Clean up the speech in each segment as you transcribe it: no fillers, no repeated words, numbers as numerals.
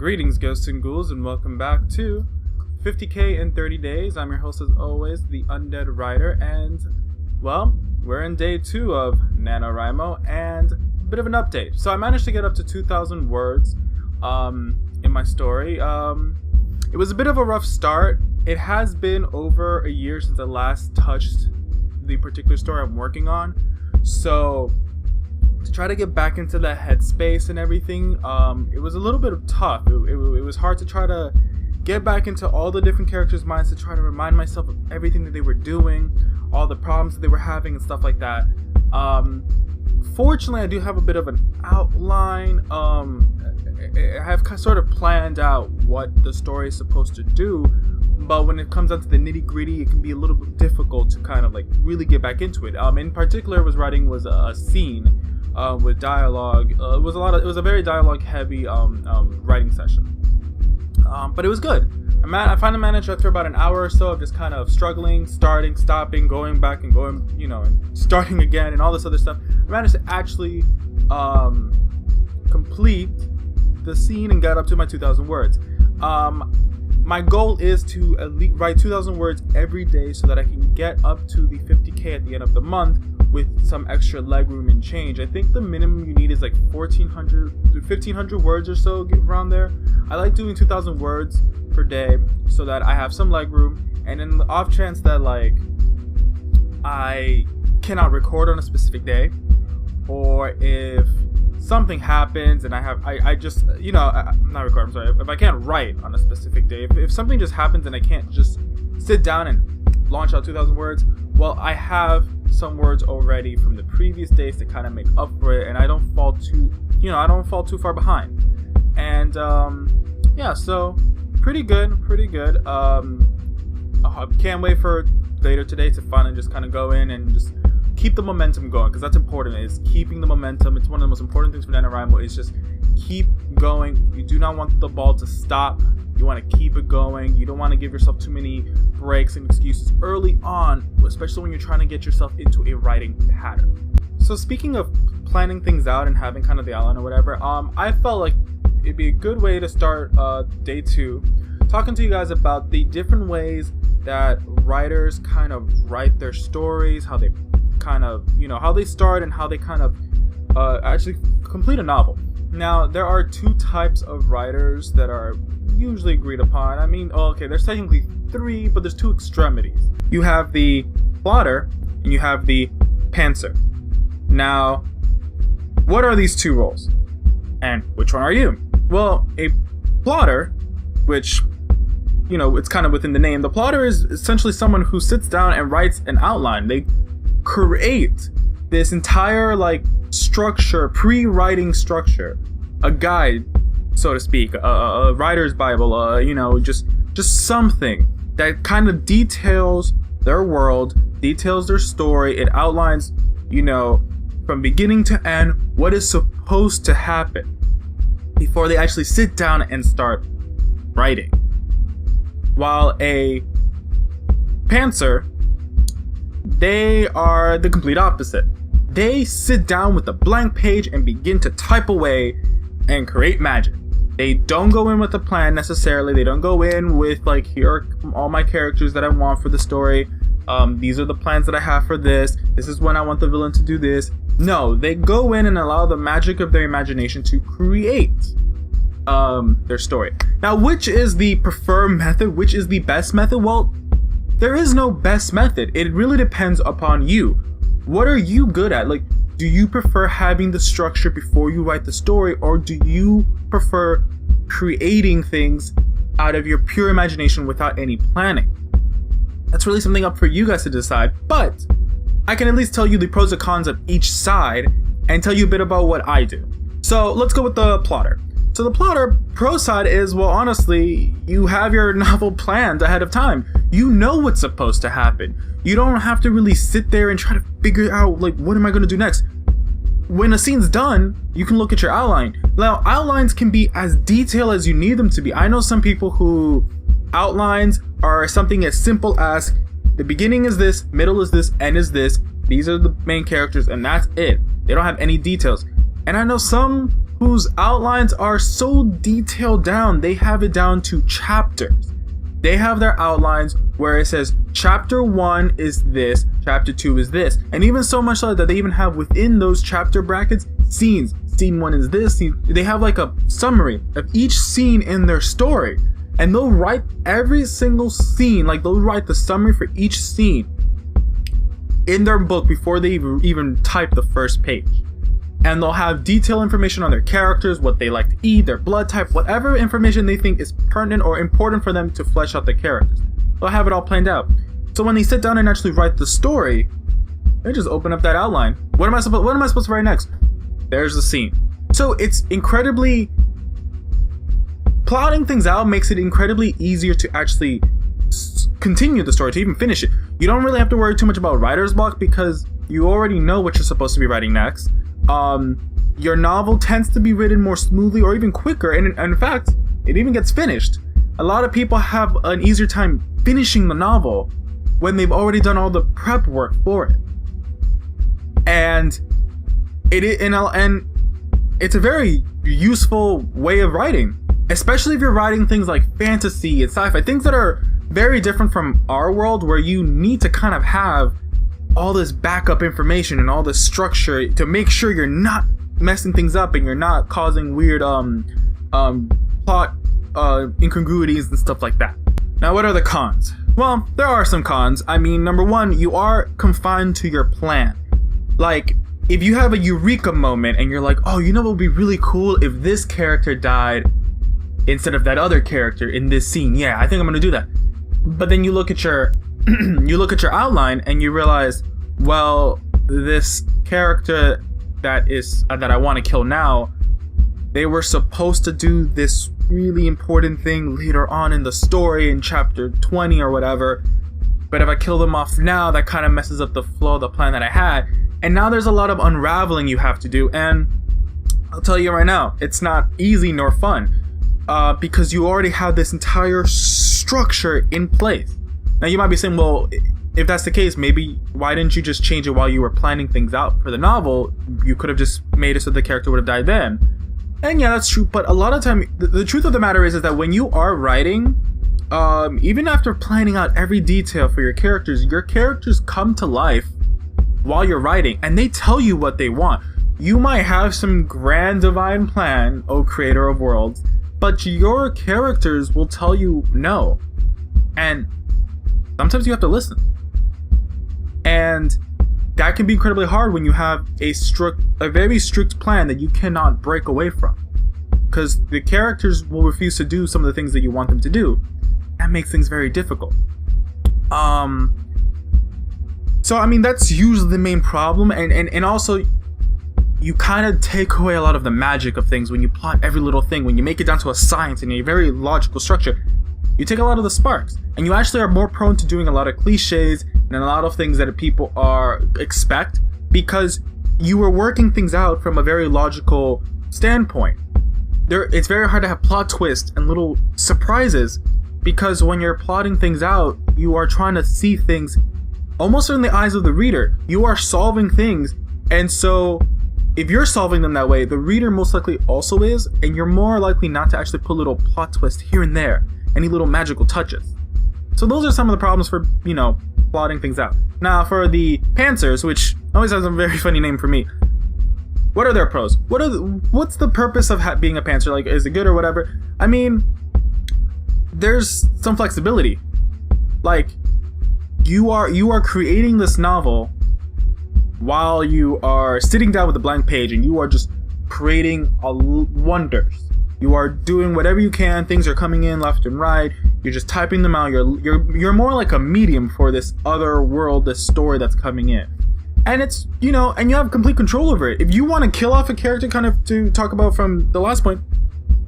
Greetings, ghosts and ghouls, and welcome back to 50k in 30 days. I'm your host, as always, the UndeadWriter, and, well, we're in day 2 of NaNoWriMo, and a bit of an update. So I managed to get up to 2,000 words in my story. It was a bit of a rough start. It has been over a year since I last touched the particular story I'm working on, so to try to get back into the headspace and everything, it was a little bit tough. It was hard to try to get back into all the different characters' minds, to try to remind myself of everything that they were doing, all the problems that they were having and stuff like that. Fortunately, I do have a bit of an outline. I have sort of planned out what the story is supposed to do, but when it comes down to the nitty-gritty, it can be a little bit difficult to kind of like really get back into it. In particular, writing was a scene with dialogue. It was a very dialogue heavy writing session, but it was good. I finally managed, after about an hour or so of just kind of struggling, starting, stopping, going back and going, and starting again and all this other stuff, I managed to actually complete the scene and get up to my 2,000 words. My goal is to at least write 2,000 words every day so that I can get up to the 50k at the end of the month with some extra leg room and change. I think the minimum you need is like 1,500 words or so, around there. I like doing 2,000 words per day so that I have some leg room, and in the off chance that like I cannot record on a specific day, or if something happens and I just, I'm not recording, I'm sorry, if I can't write on a specific day, if something just happens and I can't just sit down and launch out 2,000 words, well, I have some words already from the previous days to kind of make up for it, and I don't fall too far behind. And yeah, so pretty good. I can't wait for later today to finally just kind of go in and just keep the momentum going, because that's important. Is keeping the momentum. It's one of the most important things for NaNoWriMo, is just keep going. You do not want the ball to stop. You want to keep it going. You don't want to give yourself too many breaks and excuses early on, especially when you're trying to get yourself into a writing pattern. So speaking of planning things out and having kind of the outline or whatever, I felt like it'd be a good way to start day 2, talking to you guys about the different ways that writers kind of write their stories, how they kind of, how they start and how they kind of actually complete a novel. Now, there are 2 types of writers that are usually agreed upon. I mean, okay, there's technically 3, but there's 2 extremities. You have the plotter and you have the pantser. Now, what are these 2 roles? And which one are you? Well, a plotter, which, it's kind of within the name. The plotter is essentially someone who sits down and writes an outline. They create this entire structure, pre-writing structure, a guide, so to speak, a writer's Bible, just something that kind of details their world, details their story. It outlines, from beginning to end, what is supposed to happen before they actually sit down and start writing. While a pantser, they are the complete opposite. They sit down with a blank page and begin to type away and create magic. They don't go in with a plan necessarily. They don't go in with here are all my characters that I want for the story. These are the plans that I have for this. This is when I want the villain to do this. No, they go in and allow the magic of their imagination to create their story. Now, which is the preferred method? Which is the best method? Well, there is no best method. It really depends upon you. What are you good at? Do you prefer having the structure before you write the story, or do you prefer creating things out of your pure imagination without any planning? That's really something up for you guys to decide, but I can at least tell you the pros and cons of each side and tell you a bit about what I do. So let's go with the plotter. So the plotter pro side is, well, honestly, you have your novel planned ahead of time. You know what's supposed to happen. You don't have to really sit there and try to figure out, what am I going to do next? When a scene's done, you can look at your outline. Now, outlines can be as detailed as you need them to be. I know some people who outlines are something as simple as the beginning is this, middle is this, end is this. These are the main characters, and that's it. They don't have any details. And I know some whose outlines are so detailed down. They have it down to chapters. They have their outlines where it says chapter 1 is this, chapter 2 is this, and even so much so that they even have within those chapter brackets scenes. Scene 1 is this. They have like a summary of each scene in their story, and they'll write every single scene, like they'll write the summary for each scene in their book before they even type the first page. And they'll have detailed information on their characters, what they like to eat, their blood type, whatever information they think is pertinent or important for them to flesh out the characters. They'll have it all planned out. So when they sit down and actually write the story, they just open up that outline. What am I supposed to write next? There's the scene. So it's incredibly, plotting things out makes it incredibly easier to actually continue the story, to even finish it. You don't really have to worry too much about writer's block because you already know what you're supposed to be writing next. Your novel tends to be written more smoothly or even quicker, and in fact, it even gets finished. A lot of people have an easier time finishing the novel when they've already done all the prep work for it. And it's a very useful way of writing, especially if you're writing things like fantasy and sci-fi, things that are very different from our world, where you need to kind of have all this backup information and all this structure to make sure you're not messing things up and you're not causing weird plot incongruities and stuff like that. Now, what are the cons? Well, there are some cons. I mean, number one, you are confined to your plan. Like, if you have a eureka moment and you're like, oh, you know what would be really cool if this character died instead of that other character in this scene. Yeah, I think I'm gonna do that. But then you look at your outline and you realize, well, this character that I want to kill now, they were supposed to do this really important thing later on in the story in chapter 20 or whatever, but if I kill them off now, that kind of messes up the flow of the plan that I had, and now there's a lot of unraveling you have to do. And I'll tell you right now, it's not easy nor fun, because you already have this entire structure in place. Now you might be saying, well, if that's the case, maybe why didn't you just change it while you were planning things out for the novel? You could have just made it so the character would have died then. And yeah, that's true, but a lot of time, the truth of the matter is that when you are writing, even after planning out every detail for your characters come to life while you're writing, and they tell you what they want. You might have some grand divine plan, O creator of worlds, but your characters will tell you no. And sometimes you have to listen. And that can be incredibly hard when you have a very strict plan that you cannot break away from, because the characters will refuse to do some of the things that you want them to do. That makes things very difficult. So I mean, that's usually the main problem, and also you kind of take away a lot of the magic of things when you plot every little thing, when you make it down to a science and a very logical structure. You take a lot of the sparks, and you actually are more prone to doing a lot of cliches and a lot of things that people expect, because you were working things out from a very logical standpoint. It's very hard to have plot twists and little surprises, because when you're plotting things out, you are trying to see things almost in the eyes of the reader. You are solving things, and so if you're solving them that way, the reader most likely also is, and you're more likely not to actually put little plot twists here and there, any little magical touches. So those are some of the problems for, plotting things out. Now, for the Pantsers, which always has a very funny name for me, what are their pros? What's the purpose of being a Pantser? Like, is it good or whatever? I mean, there's some flexibility. Like, you are creating this novel while you are sitting down with a blank page, and you are just creating wonders. You are doing whatever you can. Things are coming in left and right. You're just typing them out. You're more like a medium for this other world, this story that's coming in. And it's, and you have complete control over it. If you want to kill off a character, kind of to talk about from the last point,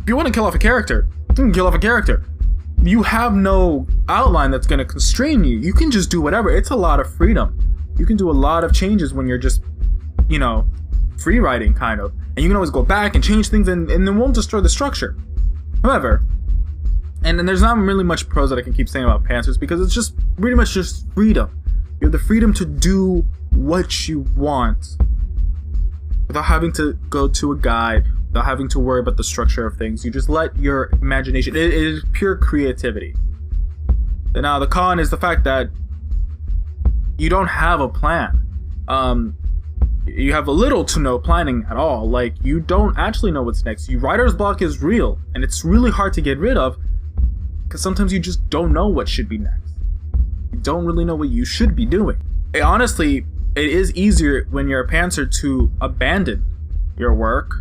if you want to kill off a character, you can kill off a character. You have no outline that's going to constrain you. You can just do whatever. It's a lot of freedom. You can do a lot of changes when you're just, free writing, kind of. And you can always go back and change things, and it won't destroy the structure. However, and there's not really much pros that I can keep saying about Pantsers, because it's just pretty much just freedom. You have the freedom to do what you want without having to go to a guide without having to worry about the structure of things. You just let your imagination, it is pure creativity. Now the con is the fact that you don't have a plan. You have little to no planning at all. Like, you don't actually know what's next. Writer's block is real, and it's really hard to get rid of because sometimes you just don't know what should be next. You don't really know what you should be doing. Honestly, it is easier when you're a pantser to abandon your work,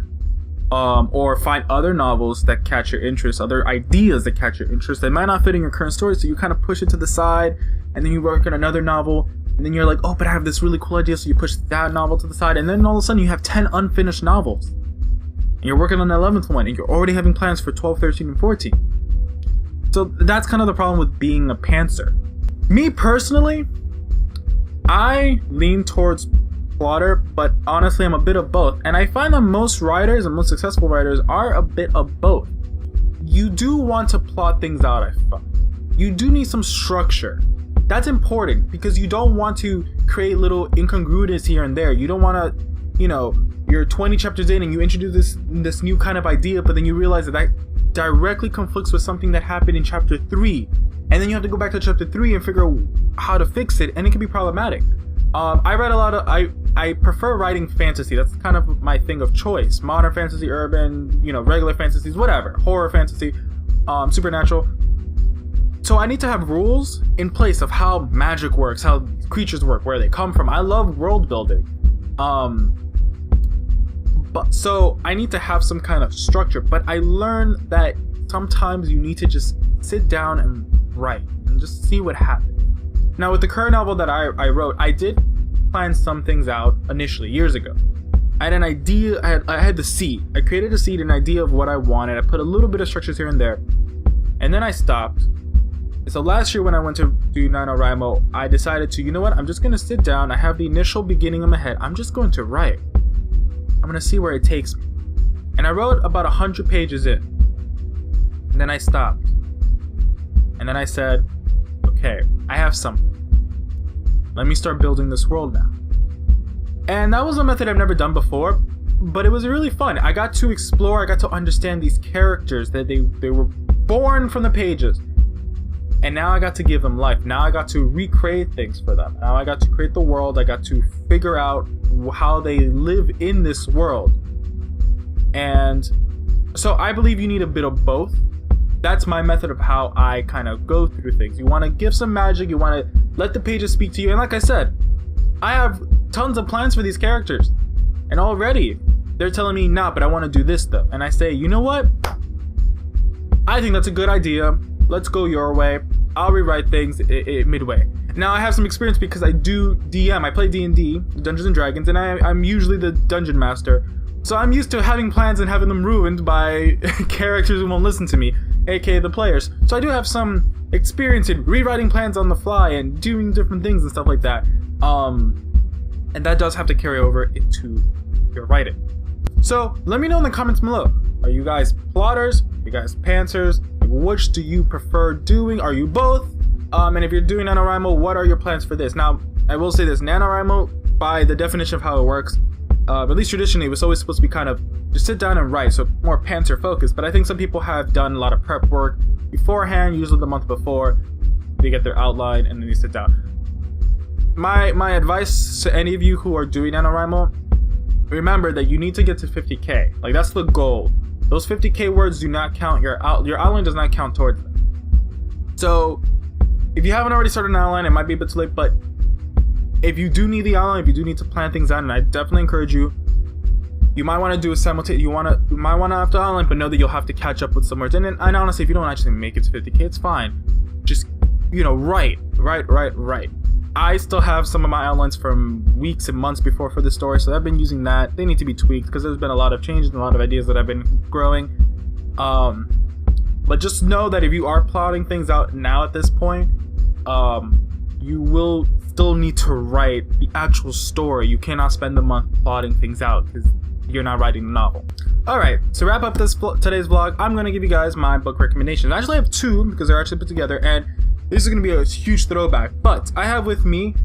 or find other novels that catch your interest, other ideas that catch your interest. They might not fit in your current story, so you kind of push it to the side, and then you work on another novel, and then you're like, oh, but I have this really cool idea, so you push that novel to the side, and then all of a sudden you have 10 unfinished novels. And you're working on the 11th one, and you're already having plans for 12, 13, and 14. So that's kind of the problem with being a pantser. Me personally, I lean towards plotter, but honestly I'm a bit of both, and I find that most writers and most successful writers are a bit of both. You do want to plot things out, I find. You do need some structure. That's important because you don't want to create little incongruities here and there. You don't want to, you know, you're 20 chapters in and you introduce this new kind of idea, but then you realize that directly conflicts with something that happened in chapter 3, and then you have to go back to chapter 3 and figure out how to fix it, and it can be problematic. I read a lot of, I prefer writing fantasy. That's kind of my thing of choice. Modern fantasy, urban, you know, regular fantasies, whatever. Horror fantasy, supernatural. So I need to have rules in place of how magic works, how creatures work, where they come from. I love world building. But so I need to have some kind of structure, but I learned that sometimes you need to just sit down and write and just see what happens. Now with the current novel that I wrote, I did plan some things out initially, years ago. I had an idea, I had the seed. I created a seed, an idea of what I wanted. I put a little bit of structures here and there, and then I stopped. So last year when I went to do NaNoWriMo, I decided to, you know what, I'm just gonna sit down. I have the initial beginning in my head. I'm just going to write. I'm gonna see where it takes me. And I wrote about 100 pages in. And then I stopped. And then I said, okay, I have something. Let me start building this world now. And that was a method I've never done before, but it was really fun. I got to explore, I got to understand these characters, that they were born from the pages. And now I got to give them life. Now I got to recreate things for them. Now I got to create the world. I got to figure out how they live in this world. And so I believe you need a bit of both. That's my method of how I kind of go through things. You want to give some magic. You want to let the pages speak to you. And like I said, I have tons of plans for these characters. And already they're telling me, nah, but I want to do this stuff. And I say, you know what? I think that's a good idea. Let's go your way. I'll rewrite things midway. Now I have some experience because I do DM. I play D&D, Dungeons and Dragons, and I'm usually the dungeon master. So I'm used to having plans and having them ruined by characters who won't listen to me, aka the players. So I do have some experience in rewriting plans on the fly and doing different things and stuff like that. And that does have to carry over into your writing. So let me know in the comments below. Are you guys plotters? Are you guys pantsers? Which do you prefer doing? Are you both? And if you're doing NaNoWriMo, what are your plans for this? Now, I will say this, NaNoWriMo, by the definition of how it works, at least traditionally, it was always supposed to be kind of just sit down and write, so more pantser focused. But I think some people have done a lot of prep work beforehand, usually the month before. They get their outline and then they sit down. My advice to any of you who are doing NaNoWriMo, remember that you need to get to 50K. Like, that's the goal. Those 50K words do not count. Your outline does not count towards them. So if you haven't already started an outline, it might be a bit too late, but if you do need the outline, if you do need to plan things out, and I definitely encourage you, you might want to do a simultaneous, you might want to have to outline, but know that you'll have to catch up with some words. And honestly, if you don't actually make it to 50K, it's fine. Just, you know, write. I still have some of my outlines from weeks and months before for the story, so I've been using that. They need to be tweaked because there's been a lot of changes and a lot of ideas that I've been growing. But just know that if you are plotting things out now at this point, you will still need to write the actual story. You cannot spend the month plotting things out because you're not writing the novel. Alright, to wrap up today's vlog, I'm going to give you guys my book recommendations. I actually have two because they're actually put together, and this is going to be a huge throwback, but I have with me,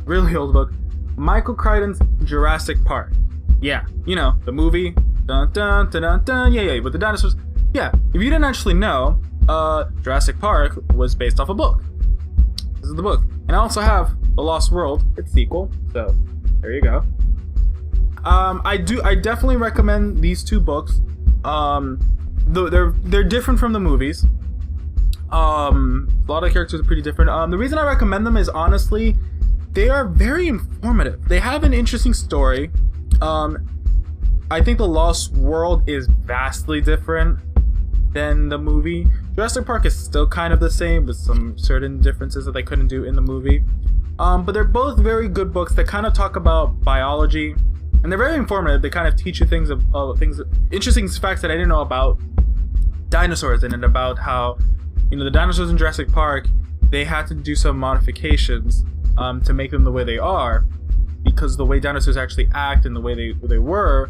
really old book, Michael Crichton's Jurassic Park. Yeah, you know, the movie, Dun dun dun dun dun. Yeah, with the dinosaurs. Yeah, if you didn't actually know, Jurassic Park was based off a book. This is the book. And I also have The Lost World, its sequel. So there you go. I definitely recommend these two books. They're different from the movies. A lot of characters are pretty different. The reason I recommend them is honestly, they are very informative. They have an interesting story. I think The Lost World is vastly different than the movie. Jurassic Park is still kind of the same with some certain differences that they couldn't do in the movie. But they're both very good books that kind of talk about biology, and they're very informative. They kind of teach you things interesting facts that I didn't know about dinosaurs, and about how, you know, the dinosaurs in Jurassic Park, they had to do some modifications to make them the way they are, because the way dinosaurs actually act and the way they were,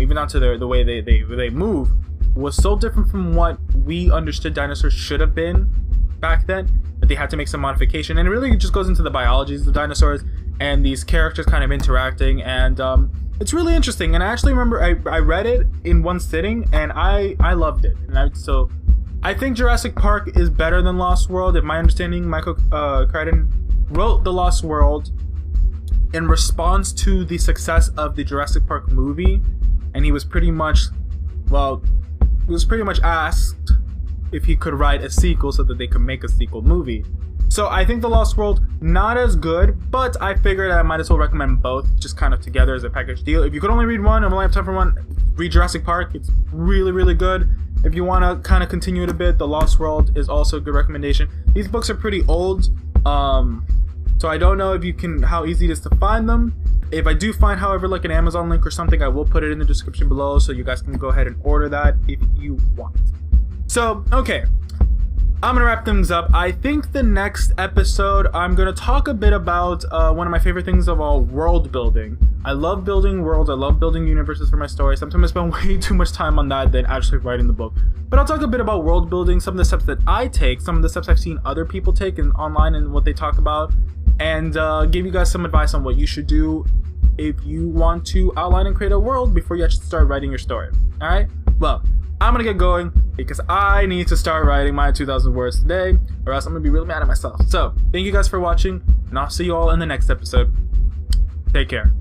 even down to the way they move, was so different from what we understood dinosaurs should have been back then, that they had to make some modification. And it really just goes into the biology of the dinosaurs and these characters kind of interacting, and it's really interesting. And I actually remember I read it in one sitting, and I loved it. And so I think Jurassic Park is better than Lost World. In my understanding, Michael Crichton wrote The Lost World in response to the success of the Jurassic Park movie, and he was pretty much asked if he could write a sequel so that they could make a sequel movie. So I think The Lost World, not as good, but I figured I might as well recommend both, just kind of together as a package deal. If you could only read one, or only have time for one, read Jurassic Park. It's really, really good. If you want to kind of continue it a bit, The Lost World is also a good recommendation. These books are pretty old, so I don't know if how easy it is to find them. If I do find, however, like an Amazon link or something, I will put it in the description below, so you guys can go ahead and order that if you want. So, okay, I'm gonna wrap things up. I think the next episode, I'm gonna talk a bit about one of my favorite things of all, world building. I love building worlds. I love building universes for my story. Sometimes I spend way too much time on that than actually writing the book. But I'll talk a bit about world building, some of the steps that I take, some of the steps I've seen other people take online and what they talk about, and give you guys some advice on what you should do if you want to outline and create a world before you actually start writing your story. Alright? Well, I'm gonna get going because I need to start writing my 2,000 words today, or else I'm gonna be really mad at myself. So, thank you guys for watching, and I'll see you all in the next episode. Take care.